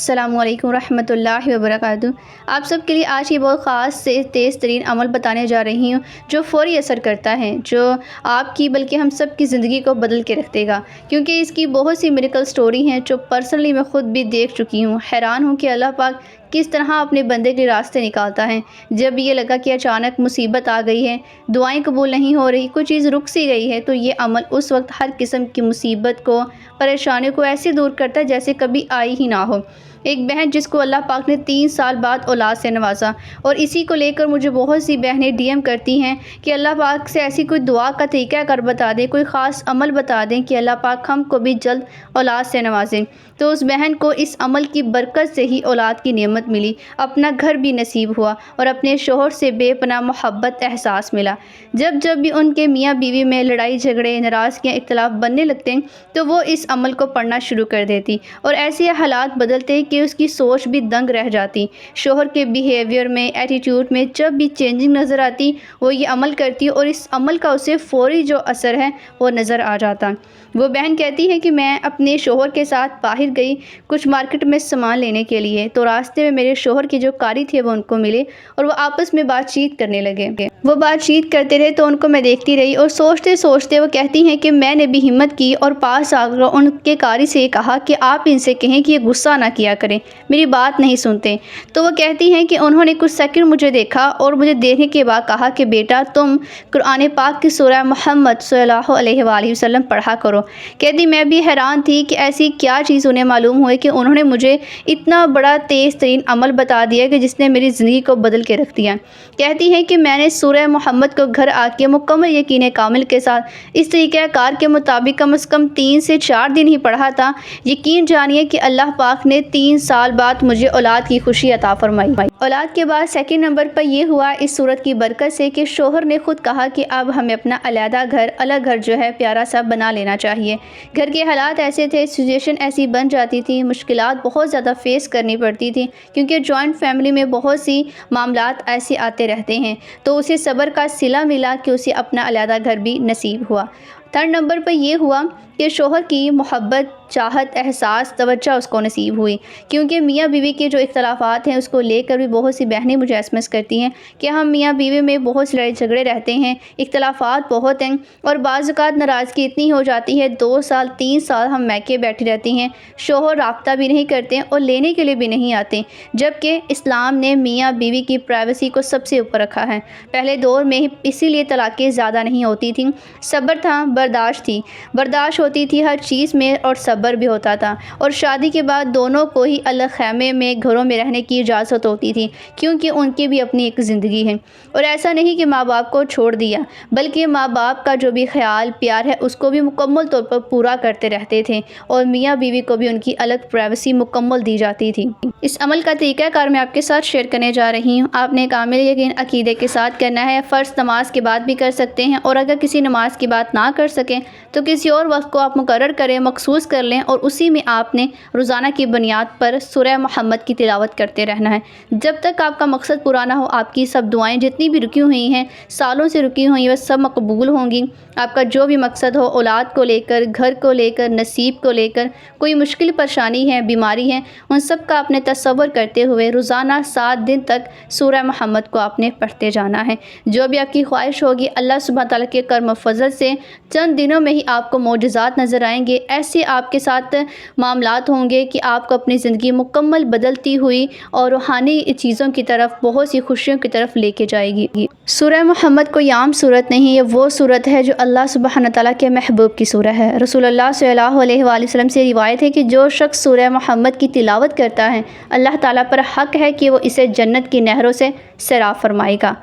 السلام علیکم ورحمۃ اللہ وبرکاتہ۔ آپ سب کے لیے آج یہ بہت خاص سے تیز ترین عمل بتانے جا رہی ہوں جو فوری اثر کرتا ہے، جو آپ کی بلکہ ہم سب کی زندگی کو بدل کے رکھ دے گا، کیونکہ اس کی بہت سی میریکل سٹوری ہیں جو پرسنلی میں خود بھی دیکھ چکی ہوں۔ حیران ہوں کہ اللہ پاک کس طرح اپنے بندے کے راستے نکالتا ہے۔ جب یہ لگا کہ اچانک مصیبت آ گئی ہے، دعائیں قبول نہیں ہو رہی، کوئی چیز رک سی گئی ہے، تو یہ عمل اس وقت ہر قسم کی مصیبت کو، پریشانی کو ایسے دور کرتا ہے جیسے کبھی آئی ہی نہ ہو۔ ایک بہن جس کو اللہ پاک نے 3 سال بعد اولاد سے نوازا، اور اسی کو لے کر مجھے بہت سی بہنیں ڈی ایم کرتی ہیں کہ اللہ پاک سے ایسی کوئی دعا کا طریقہ کر بتا دیں، کوئی خاص عمل بتا دیں کہ اللہ پاک ہم کو بھی جلد اولاد سے نوازیں۔ تو اس بہن کو اس عمل کی برکت سے ہی اولاد کی نعمت ملی، اپنا گھر بھی نصیب ہوا اور اپنے شوہر سے بے پناہ محبت احساس ملا۔ جب بھی ان کے میاں بیوی میں لڑائی جھگڑے، ناراضگیاں، اختلاف بننے لگتے تو وہ اس عمل کو پڑھنا شروع کر دیتی، اور ایسے حالات بدلتے کہ اس کی سوچ بھی دنگ رہ جاتی۔ شوہر کے بیہیویئر میں، ایٹیٹیوڈ میں جب بھی چینجنگ نظر آتی، وہ یہ عمل کرتی اور اس عمل کا اسے فوری جو اثر ہے وہ نظر آ جاتا۔ وہ بہن کہتی ہے کہ میں اپنے شوہر کے ساتھ باہر گئی کچھ مارکیٹ میں سامان لینے کے لیے، تو راستے میں میرے شوہر کے جو قاری تھے وہ ان کو ملے اور وہ آپس میں بات چیت کرنے لگے۔ وہ بات چیت کرتے رہے تو ان کو میں دیکھتی رہی، اور سوچتے سوچتے وہ کہتی ہیں کہ میں نے بھی ہمت کی اور پاس آ کر ان کے قاری سے کہا کہ آپ ان سے کہیں کہ یہ غصہ نہ کیا کریں، میری بات نہیں سنتے۔ تو وہ کہتی ہیں کہ انہوں نے کچھ سیکنڈ مجھے دیکھا اور مجھے دیکھنے کے بعد کہا کہ بیٹا تم قرآن پاک کی سورہ محمد صلی اللہ علیہ وآلہ وسلم پڑھا کرو۔ کہتی میں بھی حیران تھی کہ ایسی کیا چیز انہیں معلوم ہوئی کہ انہوں نے مجھے اتنا بڑا تیز ترین عمل بتا دیا کہ جس نے میری زندگی کو بدل کے رکھ دیا۔ کہتی ہے کہ میں نے سورہ محمد کو گھر آ کے مکمل یقین کامل کے ساتھ اس طریقہ کار کے مطابق کم از کم 3 سے 4 دن ہی پڑھا تھا۔ یقین جانیے کہ اللہ پاک نے 3 سال بعد مجھے اولاد کی خوشی عطا فرمائی۔ اولاد کے بعد سیکنڈ نمبر پر یہ ہوا اس صورت کی برکت سے کہ شوہر نے خود کہا کہ اب ہمیں اپنا علیحدہ گھر، الگ گھر جو ہے پیارا سا بنا لینا چاہیے۔ گھر کے حالات ایسے تھے، سچویشن ایسی بن جاتی تھی، مشکلات بہت زیادہ فیس کرنی پڑتی تھی، کیونکہ جوائنٹ فیملی میں بہت سی معاملات ایسے آتے رہتے ہیں، تو اسے صبر کا صلہ ملا کہ اسے اپنا علیحدہ گھر بھی نصیب ہوا۔ 3rd نمبر پر یہ ہوا کہ شوہر کی محبت، چاہت، احساس، توجہ اس کو نصیب ہوئی، کیونکہ میاں بیوی کے جو اختلافات ہیں اس کو لے کر بھی بہت سی بہنیں مجھے ایس کرتی ہیں کہ ہم میاں بیوی میں بہت سے لڑائی جھگڑے رہتے ہیں، اختلافات بہت ہیں، اور بعض اوقات ناراضگی اتنی ہو جاتی ہے 2 سال 3 سال ہم میکے بیٹھی رہتی ہیں، شوہر رابطہ بھی نہیں کرتے اور لینے کے لیے بھی نہیں آتے، جبکہ اسلام نے میاں بیوی کی پرائیویسی کو سب سے اوپر رکھا ہے۔ پہلے دور میں اسی لیے طلاقیں زیادہ نہیں ہوتی تھیں، صبر تھا، برداشت تھی، برداشت ہوتی تھی ہر چیز میں اور صبر بھی ہوتا تھا، اور شادی کے بعد دونوں کو ہی الگ خیمے میں، گھروں میں رہنے کی اجازت ہوتی تھی، کیونکہ ان کی بھی اپنی ایک زندگی ہے۔ اور ایسا نہیں کہ ماں باپ کو چھوڑ دیا، بلکہ ماں باپ کا جو بھی خیال پیار ہے اس کو بھی مکمل طور پر پورا کرتے رہتے تھے، اور میاں بیوی کو بھی ان کی الگ پرائیویسی مکمل دی جاتی تھی۔ اس عمل کا طریقہ کار میں آپ کے ساتھ شیئر کرنے جا رہی ہوں۔ آپ نے کامل یقین عقیدے کے ساتھ کرنا ہے، فرض نماز کے بعد بھی کر سکتے ہیں، اور اگر کسی نماز کی بات نہ کر سکیں تو کسی اور وقت کو آپ مقرر کریں، مخصوص کر لیں، اور اسی میں آپ نے روزانہ کی بنیاد پر سورہ محمد کی تلاوت کرتے رہنا ہے جب تک آپ کا مقصد پورا نہ ہو۔ آپ کی سب دعائیں جتنی بھی رکی ہوئی ہیں، سالوں سے رکی ہوئی ہیں، وہ سب مقبول ہوں گی۔ آپ کا جو بھی مقصد ہو، اولاد کو لے کر، گھر کو لے کر، نصیب کو لے کر، کوئی مشکل پریشانی ہے، بیماری ہے، ان سب کا آپ نے تصور کرتے ہوئے روزانہ 7 دن تک سورہ محمد کو آپ نے پڑھتے جانا ہے۔ جو بھی آپ کی خواہش ہوگی، اللہ سبحانہ تعالیٰ کے کرم و فضل سے چند دنوں میں ہی آپ کو معجزات نظر آئیں گے۔ ایسے آپ کے ساتھ معاملات ہوں گے کہ آپ کو اپنی زندگی مکمل بدلتی ہوئی اور روحانی چیزوں کی طرف، بہت سی خوشیوں کی طرف لے کے جائے گی۔ سورہ محمد کوئی عام سورت نہیں، یہ وہ سورت ہے جو اللہ سبحانہ تعالیٰ کے محبوب کی سورہ ہے۔ رسول اللہ صلی اللہ علیہ وآلہ وسلم سے روایت ہے کہ جو شخص سورہ محمد کی تلاوت کرتا ہے، اللہ تعالیٰ پر حق ہے کہ وہ اسے جنت کی نہروں سے سیراب فرمائے گا۔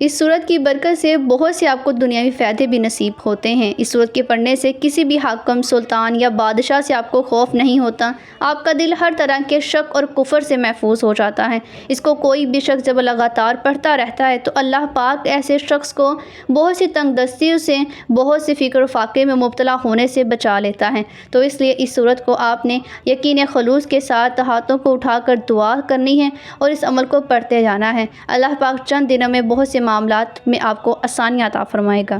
اس سورت کی برکت سے بہت سے آپ کو دنیاوی فائدے بھی نصیب ہوتے ہیں۔ اس سورت کے پڑھنے سے کسی بھی حاکم، سلطان یا بادشاہ سے آپ کو خوف نہیں ہوتا، آپ کا دل ہر طرح کے شک اور کفر سے محفوظ ہو جاتا ہے۔ اس کو کوئی بھی شخص جب لگاتار پڑھتا رہتا ہے تو اللہ پاک ایسے شخص کو بہت سی تنگ دستیوں سے، بہت سی فکر و فاقے میں مبتلا ہونے سے بچا لیتا ہے۔ تو اس لیے اس سورت کو آپ نے یقین خلوص کے ساتھ ہاتھوں کو اٹھا کر دعا کرنی ہے اور اس عمل کو پڑھتے جانا ہے۔ اللہ پاک چند دنوں میں بہت سے معاملات میں آپ کو آسانیاں عطا فرمائے گا۔